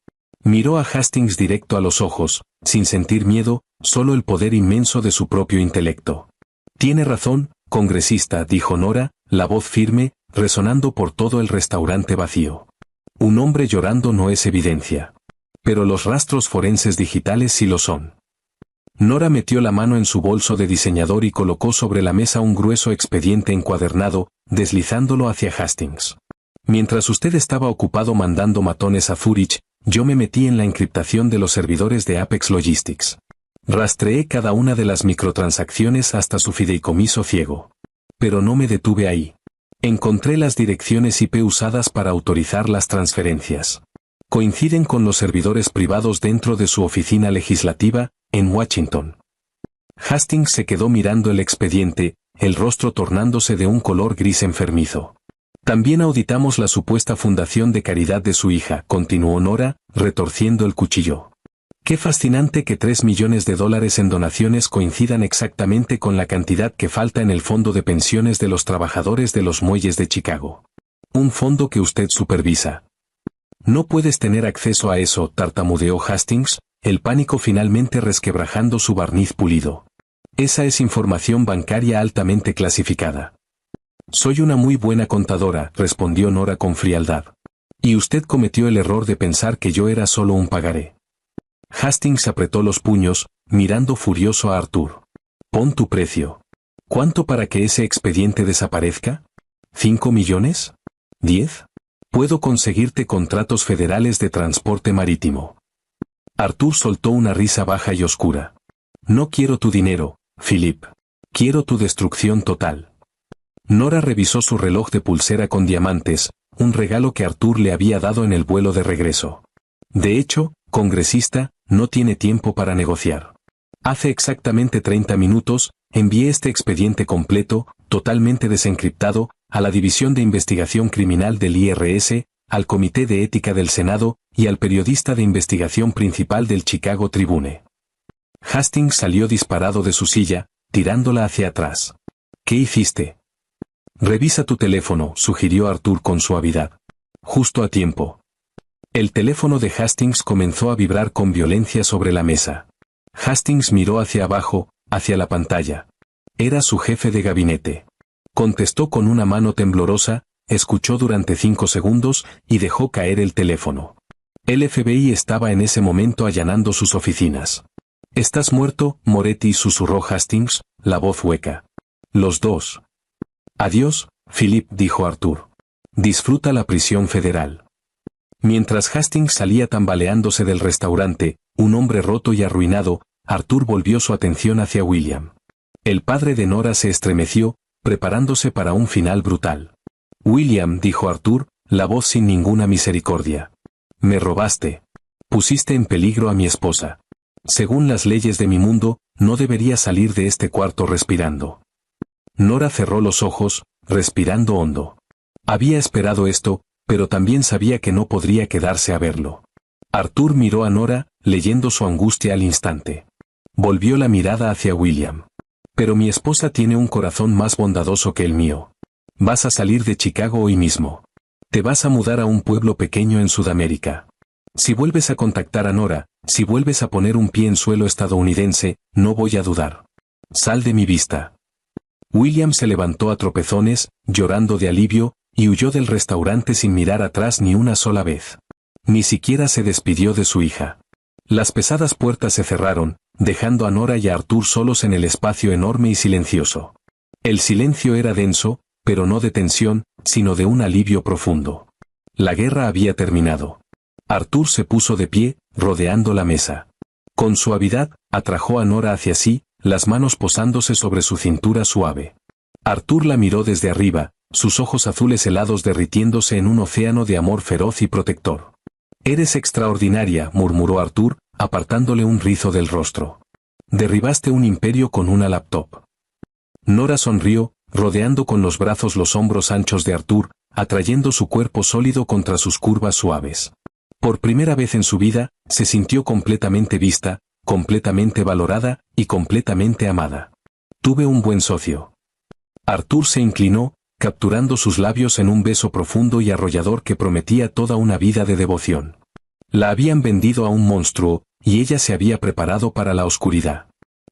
Miró a Hastings directo a los ojos, sin sentir miedo, solo el poder inmenso de su propio intelecto. Tiene razón, congresista, dijo Nora, la voz firme, resonando por todo el restaurante vacío. Un hombre llorando no es evidencia. Pero los rastros forenses digitales sí lo son. Nora metió la mano en su bolso de diseñador y colocó sobre la mesa un grueso expediente encuadernado, deslizándolo hacia Hastings. Mientras usted estaba ocupado mandando matones a Zurich, yo me metí en la encriptación de los servidores de Apex Logistics. Rastreé cada una de las microtransacciones hasta su fideicomiso ciego. Pero no me detuve ahí. Encontré las direcciones IP usadas para autorizar las transferencias. Coinciden con los servidores privados dentro de su oficina legislativa, en Washington. Hastings se quedó mirando el expediente, el rostro tornándose de un color gris enfermizo. También auditamos la supuesta fundación de caridad de su hija, continuó Nora, retorciendo el cuchillo. Qué fascinante que $3 millones en donaciones coincidan exactamente con la cantidad que falta en el fondo de pensiones de los trabajadores de los muelles de Chicago. Un fondo que usted supervisa. No puedes tener acceso a eso, tartamudeó Hastings, el pánico finalmente resquebrajando su barniz pulido. Esa es información bancaria altamente clasificada. Soy una muy buena contadora, respondió Nora con frialdad. Y usted cometió el error de pensar que yo era solo un pagaré. Hastings apretó los puños, mirando furioso a Arthur. Pon tu precio. ¿Cuánto para que ese expediente desaparezca? ¿5 millones? ¿10? Puedo conseguirte contratos federales de transporte marítimo. Arthur soltó una risa baja y oscura. No quiero tu dinero, Philip. Quiero tu destrucción total. Nora revisó su reloj de pulsera con diamantes, un regalo que Arthur le había dado en el vuelo de regreso. De hecho, congresista, no tiene tiempo para negociar. Hace exactamente 30 minutos, envié este expediente completo, totalmente desencriptado, a la División de Investigación Criminal del IRS, al Comité de Ética del Senado, y al periodista de investigación principal del Chicago Tribune. Hastings salió disparado de su silla, tirándola hacia atrás. ¿Qué hiciste? Revisa tu teléfono, sugirió Arthur con suavidad. Justo a tiempo. El teléfono de Hastings comenzó a vibrar con violencia sobre la mesa. Hastings miró hacia abajo, hacia la pantalla. Era su jefe de gabinete. Contestó con una mano temblorosa, escuchó durante 5 segundos y dejó caer el teléfono. El FBI estaba en ese momento allanando sus oficinas. ¿Estás muerto, Moretti?, susurró Hastings, la voz hueca. Los dos. Adiós, Philip, dijo Arthur. Disfruta la prisión federal. Mientras Hastings salía tambaleándose del restaurante, un hombre roto y arruinado, Arthur volvió su atención hacia William. El padre de Nora se estremeció, preparándose para un final brutal. William, dijo Arthur, la voz sin ninguna misericordia. Me robaste. Pusiste en peligro a mi esposa. Según las leyes de mi mundo, no debería salir de este cuarto respirando. Nora cerró los ojos, respirando hondo. Había esperado esto, pero también sabía que no podría quedarse a verlo. Arthur miró a Nora, leyendo su angustia al instante. Volvió la mirada hacia William. Pero mi esposa tiene un corazón más bondadoso que el mío. Vas a salir de Chicago hoy mismo. Te vas a mudar a un pueblo pequeño en Sudamérica. Si vuelves a contactar a Nora, si vuelves a poner un pie en suelo estadounidense, no voy a dudar. Sal de mi vista. William se levantó a tropezones, llorando de alivio, y huyó del restaurante sin mirar atrás ni una sola vez. Ni siquiera se despidió de su hija. Las pesadas puertas se cerraron, dejando a Nora y a Arthur solos en el espacio enorme y silencioso. El silencio era denso, pero no de tensión, sino de un alivio profundo. La guerra había terminado. Arthur se puso de pie, rodeando la mesa. Con suavidad, atrajo a Nora hacia sí, las manos posándose sobre su cintura suave. Arthur la miró desde arriba, sus ojos azules helados derritiéndose en un océano de amor feroz y protector. Eres extraordinaria, murmuró Arthur, apartándole un rizo del rostro. Derribaste un imperio con una laptop. Nora sonrió, rodeando con los brazos los hombros anchos de Arthur, atrayendo su cuerpo sólido contra sus curvas suaves. Por primera vez en su vida, se sintió completamente vista, completamente valorada y completamente amada. Tuve un buen socio. Arthur se inclinó, capturando sus labios en un beso profundo y arrollador que prometía toda una vida de devoción. La habían vendido a un monstruo, y ella se había preparado para la oscuridad.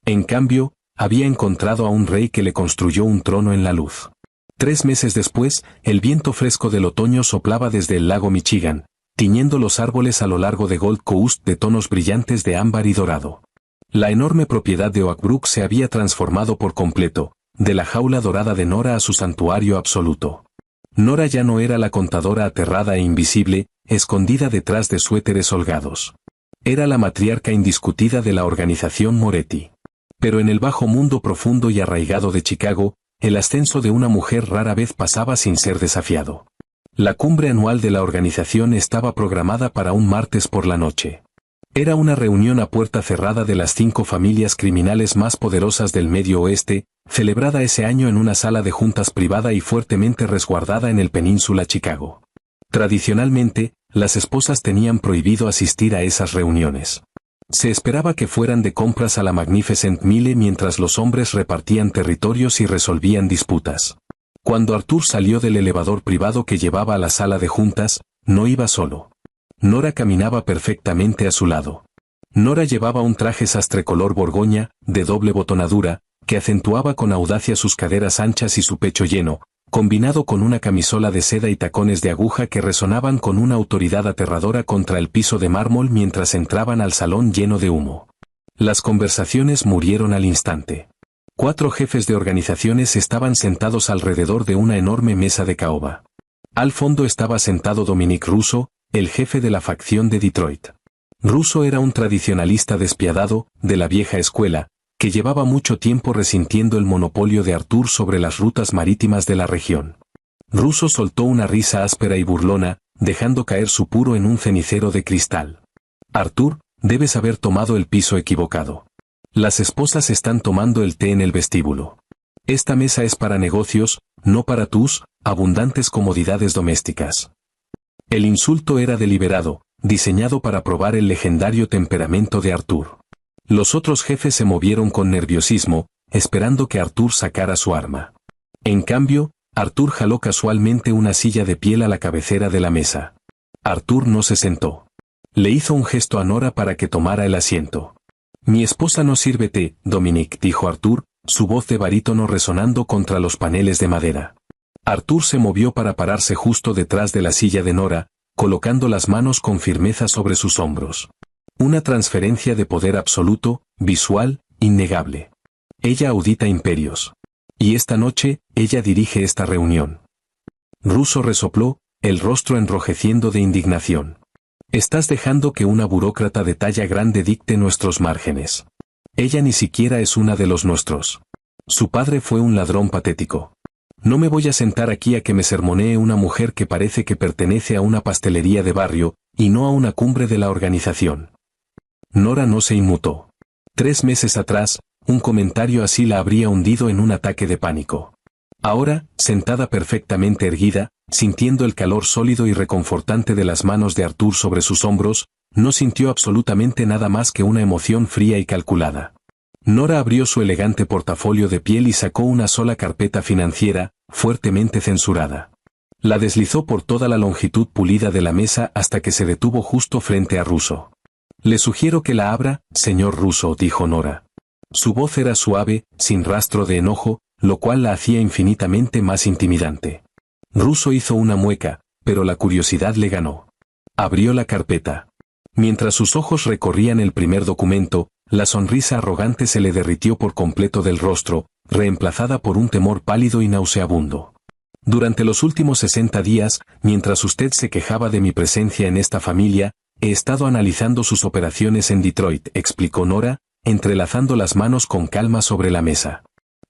En cambio, había encontrado a un rey que le construyó un trono en la luz. 3 meses después, el viento fresco del otoño soplaba desde el lago Michigan, tiñendo los árboles a lo largo de Gold Coast de tonos brillantes de ámbar y dorado. La enorme propiedad de Oakbrook se había transformado por completo, de la jaula dorada de Nora a su santuario absoluto. Nora ya no era la contadora aterrada e invisible, escondida detrás de suéteres holgados. Era la matriarca indiscutida de la organización Moretti. Pero en el bajo mundo profundo y arraigado de Chicago, el ascenso de una mujer rara vez pasaba sin ser desafiado. La cumbre anual de la organización estaba programada para un martes por la noche. Era una reunión a puerta cerrada de las 5 familias criminales más poderosas del Medio Oeste, celebrada ese año en una sala de juntas privada y fuertemente resguardada en el Península Chicago. Tradicionalmente, las esposas tenían prohibido asistir a esas reuniones. Se esperaba que fueran de compras a la Magnificent Mile mientras los hombres repartían territorios y resolvían disputas. Cuando Arthur salió del elevador privado que llevaba a la sala de juntas, no iba solo. Nora caminaba perfectamente a su lado. Nora llevaba un traje sastre color borgoña, de doble botonadura, que acentuaba con audacia sus caderas anchas y su pecho lleno, combinado con una camisola de seda y tacones de aguja que resonaban con una autoridad aterradora contra el piso de mármol mientras entraban al salón lleno de humo. Las conversaciones murieron al instante. 4 jefes de organizaciones estaban sentados alrededor de una enorme mesa de caoba. Al fondo estaba sentado Dominic Russo, el jefe de la facción de Detroit. Russo era un tradicionalista despiadado, de la vieja escuela, que llevaba mucho tiempo resintiendo el monopolio de Arthur sobre las rutas marítimas de la región. Russo soltó una risa áspera y burlona, dejando caer su puro en un cenicero de cristal. Arthur, debes haber tomado el piso equivocado. Las esposas están tomando el té en el vestíbulo. Esta mesa es para negocios, no para tus abundantes comodidades domésticas. El insulto era deliberado, diseñado para probar el legendario temperamento de Arthur. Los otros jefes se movieron con nerviosismo, esperando que Arthur sacara su arma. En cambio, Arthur jaló casualmente una silla de piel a la cabecera de la mesa. Arthur no se sentó. Le hizo un gesto a Nora para que tomara el asiento. Mi esposa no sirve té, Dominic, dijo Arthur, su voz de barítono resonando contra los paneles de madera. Arthur se movió para pararse justo detrás de la silla de Nora, colocando las manos con firmeza sobre sus hombros. Una transferencia de poder absoluto, visual, innegable. Ella audita imperios. Y esta noche, ella dirige esta reunión. Russo resopló, el rostro enrojeciendo de indignación. Estás dejando que una burócrata de talla grande dicte nuestros márgenes. Ella ni siquiera es una de los nuestros. Su padre fue un ladrón patético. No me voy a sentar aquí a que me sermonee una mujer que parece que pertenece a una pastelería de barrio, y no a una cumbre de la organización. Nora no se inmutó. 3 meses atrás, un comentario así la habría hundido en un ataque de pánico. Ahora, sentada perfectamente erguida, sintiendo el calor sólido y reconfortante de las manos de Arthur sobre sus hombros, no sintió absolutamente nada más que una emoción fría y calculada. Nora abrió su elegante portafolio de piel y sacó una sola carpeta financiera, fuertemente censurada. La deslizó por toda la longitud pulida de la mesa hasta que se detuvo justo frente a Russo. Le sugiero que la abra, señor Russo, dijo Nora. Su voz era suave, sin rastro de enojo, lo cual la hacía infinitamente más intimidante. Russo hizo una mueca, pero la curiosidad le ganó. Abrió la carpeta. Mientras sus ojos recorrían el primer documento, la sonrisa arrogante se le derritió por completo del rostro, reemplazada por un temor pálido y nauseabundo. Durante los últimos 60 días, mientras usted se quejaba de mi presencia en esta familia, he estado analizando sus operaciones en Detroit, explicó Nora, entrelazando las manos con calma sobre la mesa.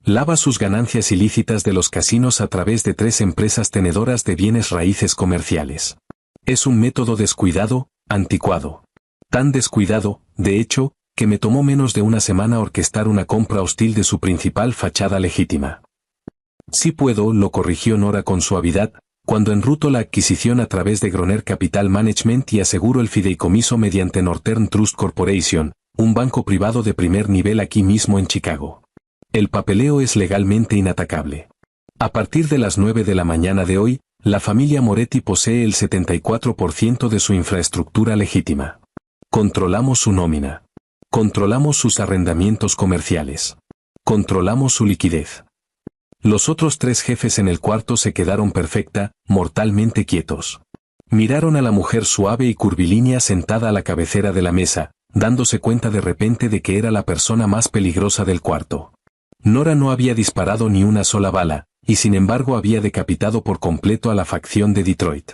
Lava sus ganancias ilícitas de los casinos a través de 3 empresas tenedoras de bienes raíces comerciales. Es un método descuidado, anticuado. Tan descuidado, de hecho, que me tomó menos de una semana orquestar una compra hostil de su principal fachada legítima. Sí puedo, lo corrigió Nora con suavidad, cuando enruto la adquisición a través de Groner Capital Management y aseguro el fideicomiso mediante Northern Trust Corporation, un banco privado de primer nivel aquí mismo en Chicago. El papeleo es legalmente inatacable. A partir de las 9 de la mañana de hoy, la familia Moretti posee el 74% de su infraestructura legítima. Controlamos su nómina. Controlamos sus arrendamientos comerciales. Controlamos su liquidez. Los otros 3 jefes en el cuarto se quedaron mortalmente quietos. Miraron a la mujer suave y curvilínea sentada a la cabecera de la mesa, dándose cuenta de repente de que era la persona más peligrosa del cuarto. Nora no había disparado ni una sola bala, y sin embargo había decapitado por completo a la facción de Detroit.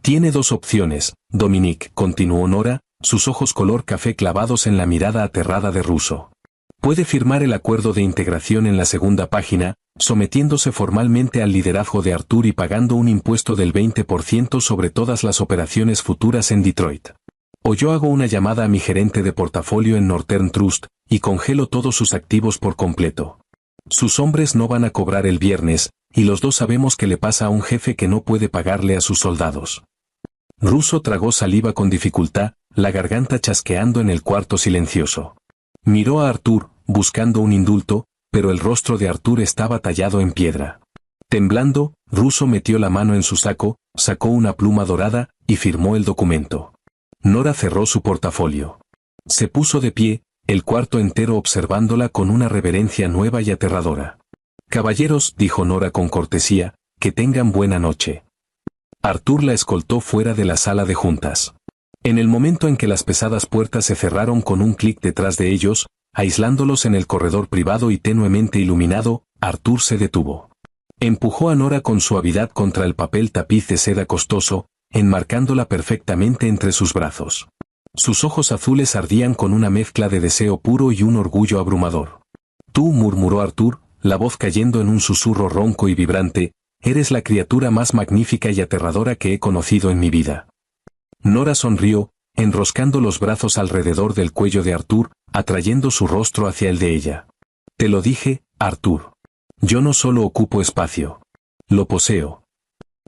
Tiene 2 opciones, Dominic, continuó Nora, sus ojos color café clavados en la mirada aterrada de Russo. Puede firmar el acuerdo de integración en la segunda página, sometiéndose formalmente al liderazgo de Arthur y pagando un impuesto del 20% sobre todas las operaciones futuras en Detroit. O yo hago una llamada a mi gerente de portafolio en Northern Trust, y congelo todos sus activos por completo. Sus hombres no van a cobrar el viernes, y los 2 sabemos que le pasa a un jefe que no puede pagarle a sus soldados. Russo tragó saliva con dificultad, la garganta chasqueando en el cuarto silencioso. Miró a Arthur, buscando un indulto, pero el rostro de Arthur estaba tallado en piedra. Temblando, Russo metió la mano en su saco, sacó una pluma dorada, y firmó el documento. Nora cerró su portafolio. Se puso de pie, el cuarto entero observándola con una reverencia nueva y aterradora. «Caballeros», dijo Nora con cortesía, «que tengan buena noche». Arthur la escoltó fuera de la sala de juntas. En el momento en que las pesadas puertas se cerraron con un clic detrás de ellos, aislándolos en el corredor privado y tenuemente iluminado, Arthur se detuvo. Empujó a Nora con suavidad contra el papel tapiz de seda costoso, enmarcándola perfectamente entre sus brazos. Sus ojos azules ardían con una mezcla de deseo puro y un orgullo abrumador. «Tú», murmuró Arthur, la voz cayendo en un susurro ronco y vibrante, «eres la criatura más magnífica y aterradora que he conocido en mi vida». Nora sonrió, enroscando los brazos alrededor del cuello de Arthur, atrayendo su rostro hacia el de ella. «Te lo dije, Arthur. Yo no solo ocupo espacio. Lo poseo».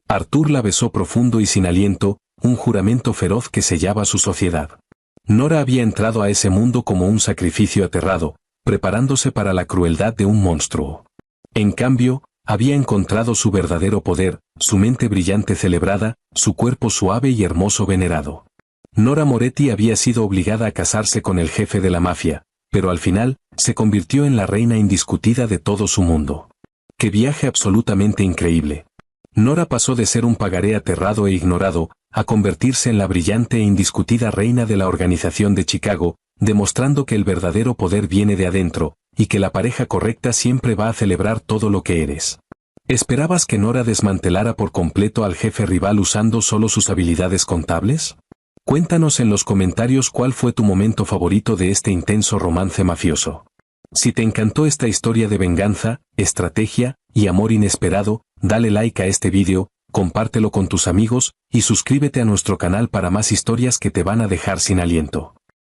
Arthur la besó profundo y sin aliento, un juramento feroz que sellaba su sociedad. Nora había entrado a ese mundo como un sacrificio aterrado, preparándose para la crueldad de un monstruo. En cambio, había encontrado su verdadero poder, su mente brillante celebrada, su cuerpo suave y hermoso venerado. Nora Moretti había sido obligada a casarse con el jefe de la mafia, pero al final, se convirtió en la reina indiscutida de todo su mundo. ¡Qué viaje absolutamente increíble! Nora pasó de ser un pagaré aterrado e ignorado, a convertirse en la brillante e indiscutida reina de la organización de Chicago, demostrando que el verdadero poder viene de adentro, y que la pareja correcta siempre va a celebrar todo lo que eres. ¿Esperabas que Nora desmantelara por completo al jefe rival usando solo sus habilidades contables? Cuéntanos en los comentarios cuál fue tu momento favorito de este intenso romance mafioso. Si te encantó esta historia de venganza, estrategia y amor inesperado, dale like a este vídeo, compártelo con tus amigos, y suscríbete a nuestro canal para más historias que te van a dejar sin aliento.